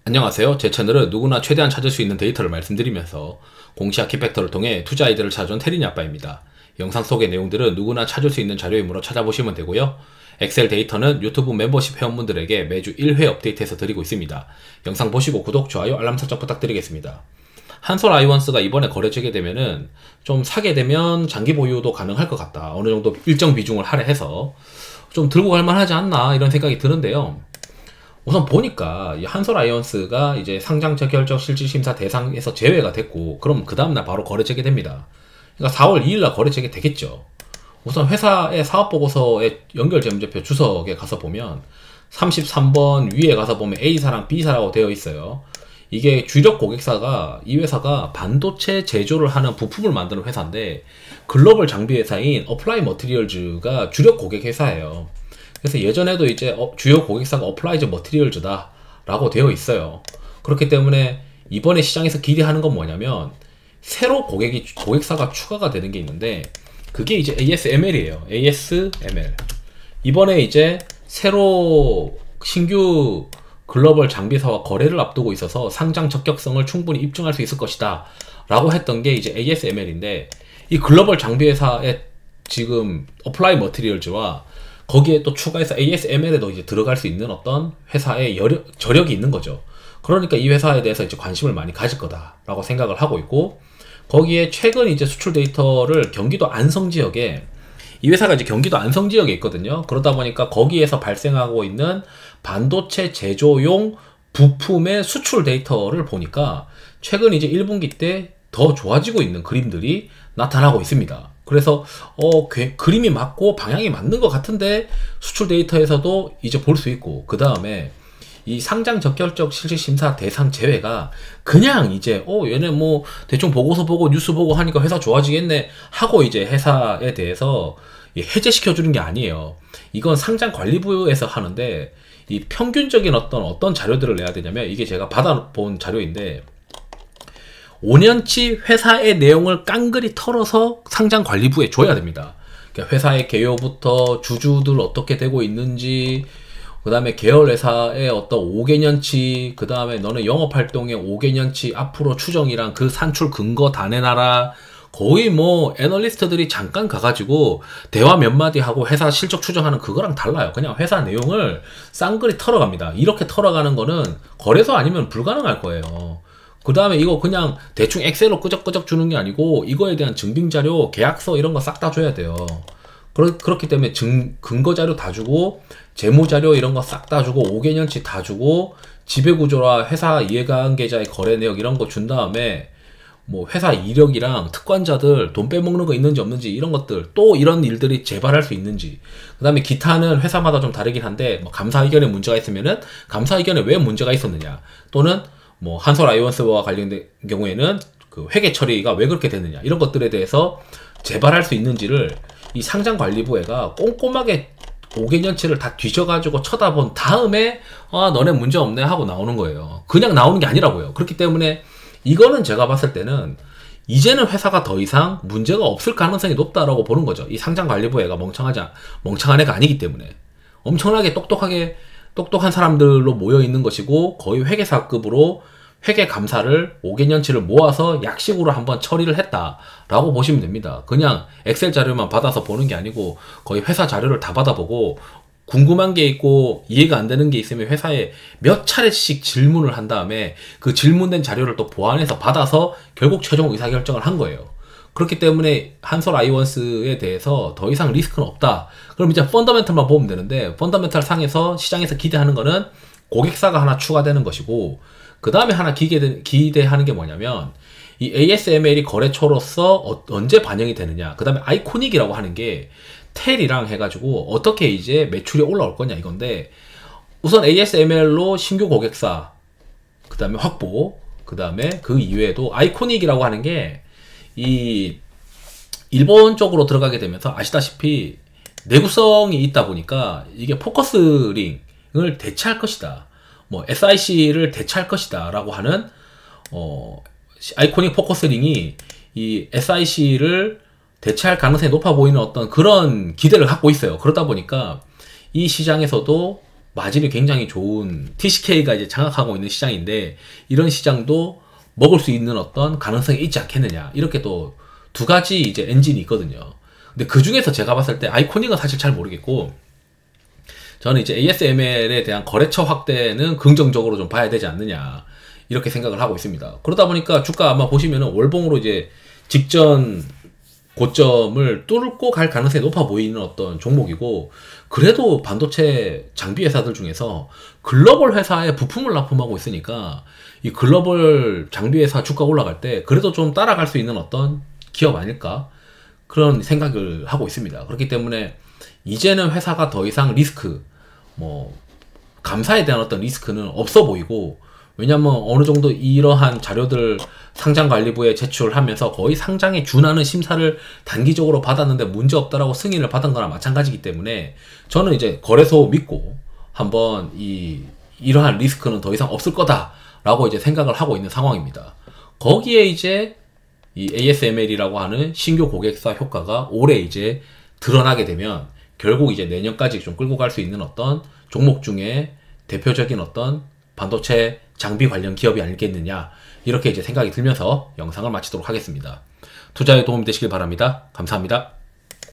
안녕하세요. 제 채널은 누구나 최대한 찾을 수 있는 데이터를 말씀드리면서 공시와 키팩터를 통해 투자 아이디어를 찾아온 테린이 아빠입니다. 영상 속의 내용들은 누구나 찾을 수 있는 자료이므로 찾아보시면 되고요. 엑셀 데이터는 유튜브 멤버십 회원분들에게 매주 1회 업데이트해서 드리고 있습니다. 영상 보시고 구독, 좋아요, 알람 설정 부탁드리겠습니다. 한솔 아이원스가 이번에 거래되게 되면은 좀 사게 되면 장기 보유도 가능할 것 같다. 어느 정도 일정 비중을 할애해서 좀 들고 갈 만하지 않나 이런 생각이 드는데요. 우선 보니까 이 한솔 아이언스가 이제 상장 적결적 실질심사 대상에서 제외가 됐고, 그럼 그 다음날 바로 거래 재개됩니다. 그러니까 4월 2일날 거래 재개되겠죠. 우선 회사의 사업보고서의 연결재무제표 주석에 가서 보면 33번 위에 가서 보면 A사랑 B사라고 되어 있어요. 이게 주력 고객사가, 이 회사가 반도체 제조를 하는 부품을 만드는 회사인데 글로벌 장비 회사인 어플라이 머티리얼즈가 주력 고객 회사예요. 그래서 예전에도 이제 주요 고객사가 어플라이즈 머티리얼즈다 라고 되어 있어요. 그렇기 때문에 이번에 시장에서 기대하는 건 뭐냐면 새로 고객사가 추가가 되는 게 있는데, 그게 이제 ASML이에요. ASML. 이번에 이제 새로 신규 글로벌 장비사와 거래를 앞두고 있어서 상장 적격성을 충분히 입증할 수 있을 것이다 라고 했던 게 이제 ASML인데, 이 글로벌 장비 회사의 지금 어플라이 머티리얼즈와 거기에 또 추가해서 ASML에도 이제 들어갈 수 있는 어떤 회사의 저력이 있는 거죠. 그러니까 이 회사에 대해서 이제 관심을 많이 가질 거다라고 생각을 하고 있고, 거기에 최근 이제 수출 데이터를 경기도 안성 지역에, 이 회사가 이제 경기도 안성 지역에 있거든요. 그러다 보니까 거기에서 발생하고 있는 반도체 제조용 부품의 수출 데이터를 보니까 최근 이제 1분기 때 더 좋아지고 있는 그림들이 나타나고 있습니다. 그래서 그림이 맞고 방향이 맞는 것 같은데 수출 데이터에서도 이제 볼 수 있고, 그 다음에 이 상장 적결적 실질심사 대상 제외가 그냥 이제 얘네 뭐 대충 보고서 보고 뉴스 보고 하니까 회사 좋아지겠네 하고 이제 회사에 대해서 해제시켜 주는 게 아니에요. 이건 상장관리부에서 하는데, 이 평균적인 어떤 자료들을 내야 되냐면, 이게 제가 받아본 자료인데 5년치 회사의 내용을 깡그리 털어서 상장관리부에 줘야 됩니다. 그러니까 회사의 개요부터 주주들 어떻게 되고 있는지, 그 다음에 계열회사의 어떤 5개년치, 그 다음에 너네 영업활동의 5개년치 앞으로 추정이랑 그 산출 근거 다 내놔라. 거의 뭐 애널리스트들이 잠깐 가가지고 대화 몇 마디 하고 회사 실적 추정하는 그거랑 달라요. 그냥 회사 내용을 쌍그리 털어갑니다. 이렇게 털어가는 거는 거래소 아니면 불가능할 거예요. 그 다음에 이거 그냥 대충 엑셀로 끄적끄적 주는 게 아니고 이거에 대한 증빙자료, 계약서 이런 거 싹 다 줘야 돼요. 그렇기 때문에 근거자료 다 주고, 재무자료 이런 거 싹 다 주고, 5개년치 다 주고, 지배구조라 회사 이해관계자의 거래 내역 이런 거 준 다음에 뭐 회사 이력이랑 특권자들 돈 빼먹는 거 있는지 없는지 이런 것들, 또 이런 일들이 재발할 수 있는지, 그 다음에 기타는 회사마다 좀 다르긴 한데 뭐 감사 의견에 문제가 있으면은 감사 의견에 왜 문제가 있었느냐, 또는 뭐 한솔 아이원스와 관련된 경우에는 그 회계 처리가 왜 그렇게 됐느냐, 이런 것들에 대해서 재발할 수 있는지를 이 상장관리부회가 꼼꼼하게 5개년치를 다 뒤져가지고 쳐다본 다음에 너네 문제 없네 하고 나오는 거예요. 그냥 나오는 게 아니라고요. 그렇기 때문에 이거는 제가 봤을 때는 이제는 회사가 더 이상 문제가 없을 가능성이 높다라고 보는 거죠. 이 상장관리부회가 멍청한 애가 아니기 때문에. 엄청나게 똑똑한 사람들로 모여 있는 것이고, 거의 회계사급으로 회계 감사를 5개년치를 모아서 약식으로 한번 처리를 했다라고 보시면 됩니다. 그냥 엑셀 자료만 받아서 보는 게 아니고 거의 회사 자료를 다 받아보고, 궁금한 게 있고 이해가 안 되는 게 있으면 회사에 몇 차례씩 질문을 한 다음에 그 질문된 자료를 또 보완해서 받아서 결국 최종 의사결정을 한 거예요. 그렇기 때문에 한솔 아이원스에 대해서 더 이상 리스크는 없다. 그럼 이제 펀더멘털만 보면 되는데, 펀더멘털 상에서 시장에서 기대하는 거는 고객사가 하나 추가되는 것이고, 그 다음에 하나 기대하는 게 뭐냐면, 이 ASML이 거래처로서 언제 반영이 되느냐, 그 다음에 아이코닉이라고 하는 게 텔이랑 해가지고 어떻게 이제 매출이 올라올 거냐 이건데, 우선 ASML로 신규 고객사 그 다음에 확보, 그 다음에 그 이외에도 아이코닉이라고 하는 게 이 일본 쪽으로 들어가게 되면서 아시다시피 내구성이 있다 보니까 이게 포커스링을 대체할 것이다, 뭐 SIC를 대체할 것이다 라고 하는 아이코닉 포커스링이 이 SIC를 대체할 가능성이 높아 보이는 어떤 그런 기대를 갖고 있어요. 그러다 보니까 이 시장에서도 마진이 굉장히 좋은 TCK가 이제 장악하고 있는 시장인데, 이런 시장도 먹을 수 있는 어떤 가능성이 있지 않겠느냐. 이렇게 또 두 가지 이제 엔진이 있거든요. 근데 그 중에서 제가 봤을 때 아이코닉은 사실 잘 모르겠고, 저는 이제 ASML에 대한 거래처 확대는 긍정적으로 좀 봐야 되지 않느냐, 이렇게 생각을 하고 있습니다. 그러다 보니까 주가 아마 보시면은 월봉으로 이제 직전 고점을 뚫고 갈 가능성이 높아 보이는 어떤 종목이고, 그래도 반도체 장비 회사들 중에서 글로벌 회사에 부품을 납품하고 있으니까 이 글로벌 장비 회사 주가 올라갈 때 그래도 좀 따라갈 수 있는 어떤 기업 아닐까, 그런 생각을 하고 있습니다. 그렇기 때문에 이제는 회사가 더 이상 리스크, 뭐 감사에 대한 어떤 리스크는 없어 보이고, 왜냐면 어느 정도 이러한 자료들 상장관리부에 제출하면서 거의 상장에 준하는 심사를 단기적으로 받았는데 문제없다라고 승인을 받은 거나 마찬가지이기 때문에, 저는 이제 거래소 믿고 한번 이러한 리스크는 더 이상 없을 거다라고 이제 생각을 하고 있는 상황입니다. 거기에 이제 이 ASML이라고 하는 신규 고객사 효과가 올해 이제 드러나게 되면 결국 이제 내년까지 좀 끌고 갈 수 있는 어떤 종목 중에 대표적인 어떤 반도체 장비 관련 기업이 아니겠느냐, 이렇게 이제 생각이 들면서 영상을 마치도록 하겠습니다. 투자에 도움이 되시길 바랍니다. 감사합니다.